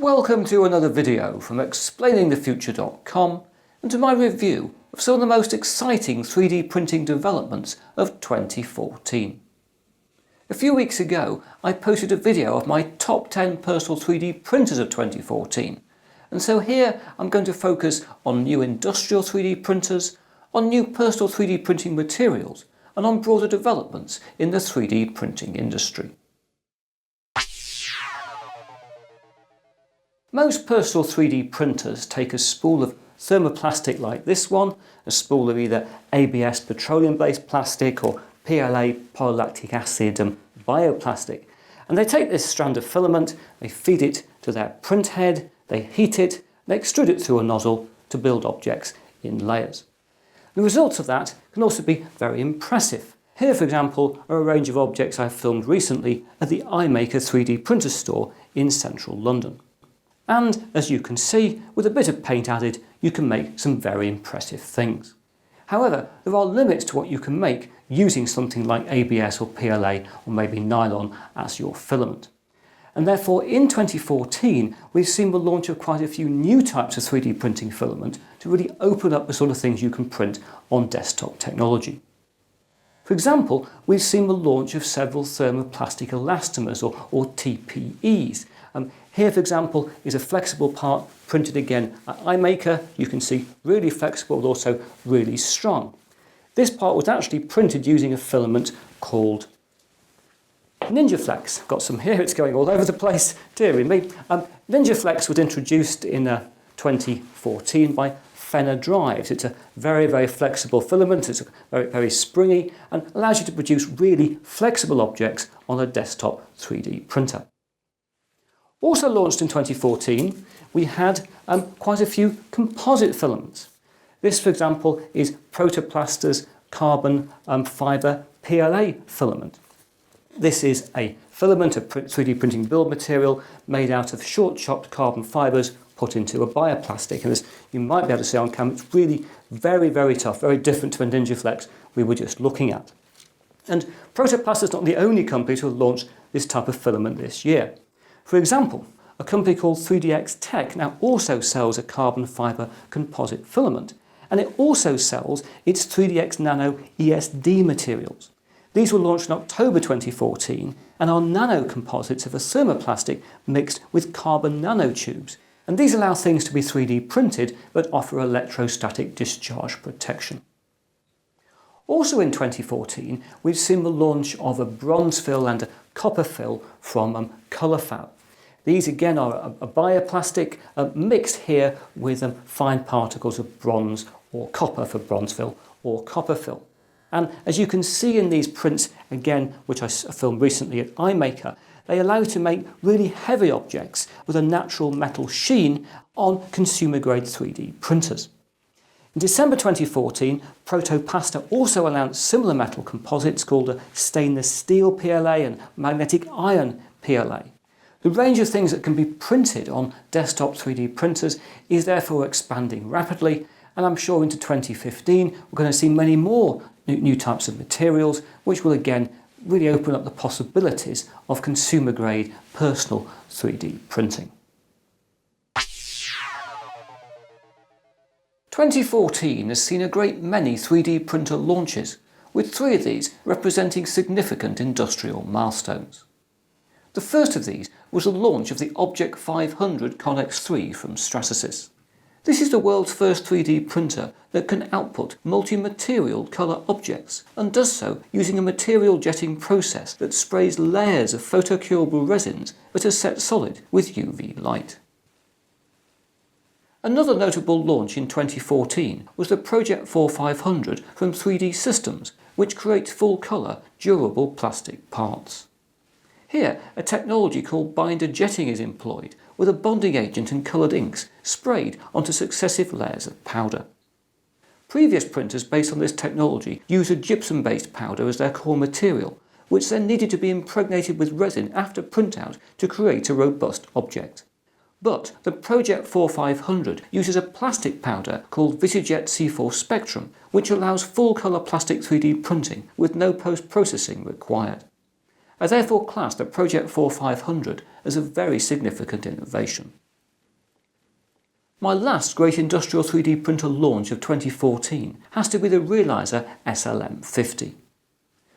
Welcome to another video from explainingthefuture.com and to my review of some of the most exciting 3D printing developments of 2014. A few weeks ago I posted a video of my top 10 personal 3D printers of 2014, and so here I'm going to focus on new industrial 3D printers, on new personal 3D printing materials and on broader developments in the 3D printing industry. Most personal 3D printers take a spool of thermoplastic like this one, a spool of either ABS petroleum-based plastic or PLA polylactic acid bioplastic, and they take this strand of filament, they feed it to their print head, they heat it, they extrude it through a nozzle to build objects in layers. The results of that can also be very impressive. Here, for example, are a range of objects I've filmed recently at the iMaker 3D printer store in central London. And as you can see, with a bit of paint added, you can make some very impressive things. However, there are limits to what you can make using something like ABS or PLA or maybe nylon as your filament. And therefore in 2014 we've seen the launch of quite a few new types of 3D printing filament to really open up the sort of things you can print on desktop technology. For example, we've seen the launch of several thermoplastic elastomers or TPEs. Here, for example, is a flexible part printed again at iMaker. You can see really flexible but also really strong. This part was actually printed using a filament called NinjaFlex. I've got some here, it's going all over the place, dearie me. NinjaFlex was introduced in 2014 by Fenner drives. It's a very, very flexible filament, it's very, very springy and allows you to produce really flexible objects on a desktop 3D printer. Also launched in 2014, we had quite a few composite filaments. This, for example, is Proto-pasta's carbon fibre PLA filament. This is a filament of 3D printing build material made out of short chopped carbon fibres put into a bioplastic. And as you might be able to see on camera, it's really very, very tough, very different to the NinjaFlex we were just looking at. And Proto-pasta is not the only company to have launched this type of filament this year. For example, a company called 3DX Tech now also sells a carbon fibre composite filament, and it also sells its 3DX Nano ESD materials. These were launched in October 2014 and are nano composites of a thermoplastic mixed with carbon nanotubes, and these allow things to be 3D printed but offer electrostatic discharge protection. Also in 2014 we've seen the launch of a bronzeFill and a copperFill from ColorFabb. These again are a bioplastic mixed here with fine particles of bronze or copper for bronzeFill or copperFill. And as you can see in these prints, again, which I filmed recently at iMaker, they allow you to make really heavy objects with a natural metal sheen on consumer-grade 3D printers. In December 2014, Proto-pasta also announced similar metal composites called a stainless steel PLA and magnetic iron PLA. The range of things that can be printed on desktop 3D printers is therefore expanding rapidly, and I'm sure into 2015 we're going to see many more new types of materials which will again really open up the possibilities of consumer-grade personal 3D printing. 2014 has seen a great many 3D printer launches, with 3 of these representing significant industrial milestones. The first of these was the launch of the Object 500 Connex 3 from Strati. This is the world's first 3D printer that can output multi-material colour objects and does so using a material jetting process that sprays layers of photocurable resins that are set solid with UV light. Another notable launch in 2014 was the ProJet 4500 from 3D Systems, which creates full-colour, durable plastic parts. Here, a technology called binder jetting is employed, with a bonding agent and coloured inks sprayed onto successive layers of powder. Previous printers based on this technology used a gypsum-based powder as their core material, which then needed to be impregnated with resin after printout to create a robust object. But the ProJet 4500 uses a plastic powder called VisiJet C4 Spectrum, which allows full-colour plastic 3D printing with no post-processing required. I therefore class the ProJet 4500 as a very significant innovation. My last great industrial 3D printer launch of 2014 has to be the Realizer SLM50.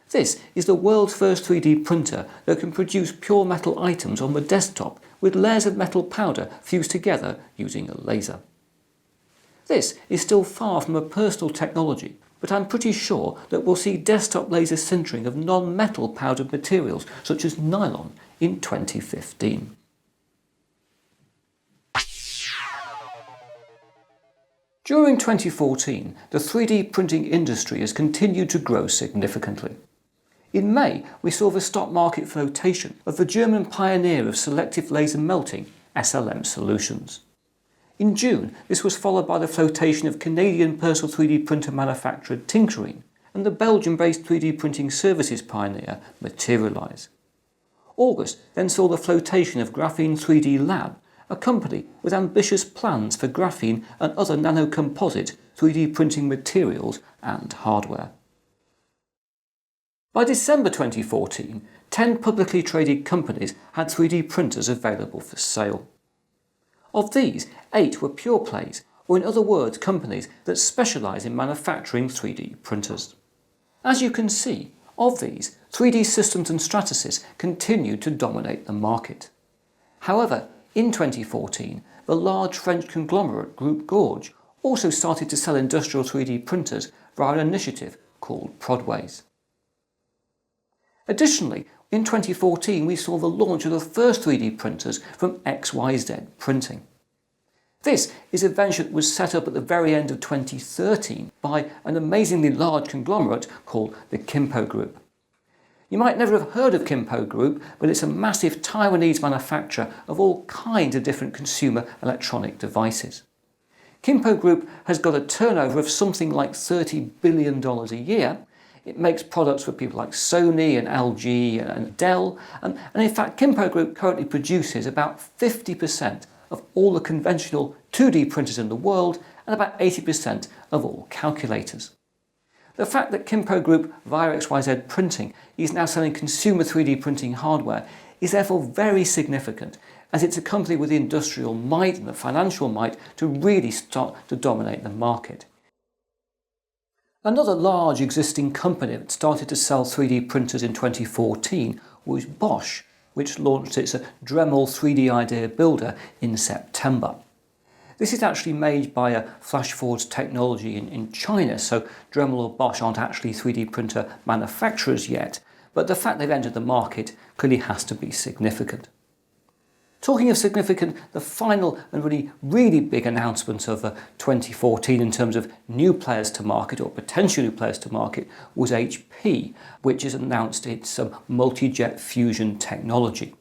This is the world's first 3D printer that can produce pure metal items on the desktop with layers of metal powder fused together using a laser. This is still far from a personal technology, but I'm pretty sure that we'll see desktop laser sintering of non-metal powdered materials such as nylon in 2015. During 2014, the 3D printing industry has continued to grow significantly. In May, we saw the stock market flotation of the German pioneer of selective laser melting, SLM Solutions. In June, this was followed by the flotation of Canadian personal 3D printer manufacturer Tinkerine and the Belgium-based 3D printing services pioneer Meteorite. August then saw the flotation of Graphene 3D Lab, a company with ambitious plans for graphene and other nanocomposite 3D printing materials and hardware. By December 2014, 10 publicly traded companies had 3D printers available for sale. Of these, 8 were pure plays, or in other words companies that specialise in manufacturing 3D printers. As you can see, of these, 3D Systems and Stratasys continued to dominate the market. However, in 2014, the large French conglomerate Group Gorge also started to sell industrial 3D printers via an initiative called Prodways. Additionally, in 2014 we saw the launch of the first 3D printers from XZYprinting. This is a venture that was set up at the very end of 2013 by an amazingly large conglomerate called the Kimpo Group. You might never have heard of Kimpo Group, but it's a massive Taiwanese manufacturer of all kinds of different consumer electronic devices. Kimpo Group has got a turnover of something like $30 billion a year. It makes products for people like Sony and LG and Dell, and in fact Kimpo Group currently produces about 50% of all the conventional 2D printers in the world and about 80% of all calculators. The fact that Kimpo Group via XYzPrinting is now selling consumer 3D printing hardware is therefore very significant, as it's a company with the industrial might and the financial might to really start to dominate the market. Another large existing company that started to sell 3D printers in 2014 was Bosch, which launched its Dremel 3D Idea Builder in September. This is actually made by a FlashForge technology in China, so Dremel or Bosch aren't actually 3D printer manufacturers yet, but the fact they've entered the market clearly has to be significant. Talking of significant, the final and really big announcement of 2014 in terms of new players to market or potential new players to market was HP, which has announced its MultiJet fusion technology.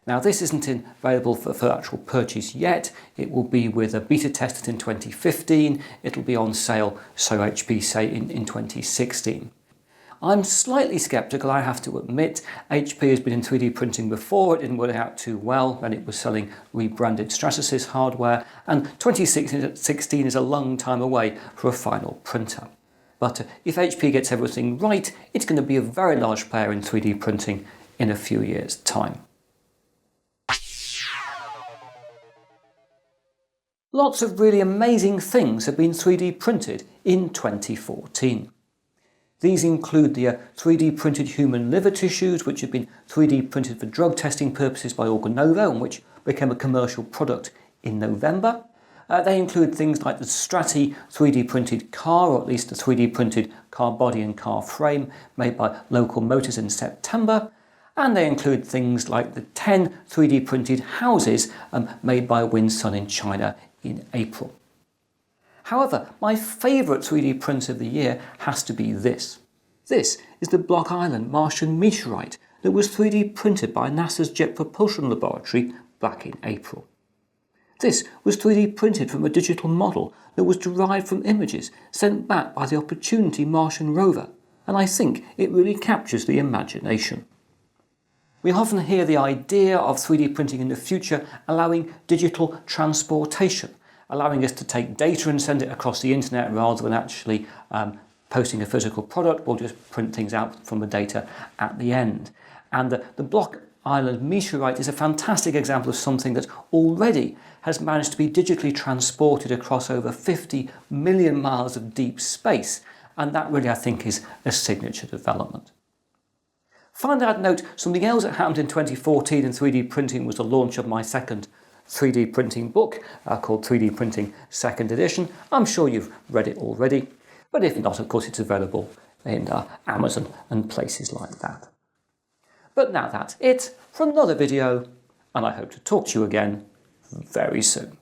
Now this isn't available for actual purchase yet. It will be with a beta tested in 2015. It'll be on sale, so HP say, in 2016. I'm slightly sceptical, I have to admit. HP has been in 3D printing before, it didn't work out too well, and it was selling rebranded Stratasys hardware, and 2016 is a long time away for a final printer. But if HP gets everything right, it's going to be a very large player in 3D printing in a few years' time. Lots of really amazing things have been 3D printed in 2014. These include the 3D printed human liver tissues, which have been 3D printed for drug testing purposes by Organovo and which became a commercial product in November. They include things like the Strati 3D printed car, or at least the 3D printed car body and car frame made by Local Motors in September. And they include things like the 10 3D printed houses made by Winsun in China in April. However, my favourite 3D print of the year has to be this. This is the Block Island Martian Meteorite that was 3D printed by NASA's Jet Propulsion Laboratory back in April. This was 3D printed from a digital model that was derived from images sent back by the Opportunity Martian rover, and I think it really captures the imagination. We often hear the idea of 3D printing in the future allowing digital transportation, allowing us to take data and send it across the internet rather than actually posting a physical product. We'll just print things out from the data at the end. And the Block Island Meteorite is a fantastic example of something that already has managed to be digitally transported across over 50 million miles of deep space, and that really, I think, is a signature development. Finally, I'd note something else that happened in 2014 in 3D printing was the launch of my second 3D printing book called 3D Printing 2nd Edition. I'm sure you've read it already, but if not, of course, it's available in Amazon and places like that. But now that's it for another video, and I hope to talk to you again very soon.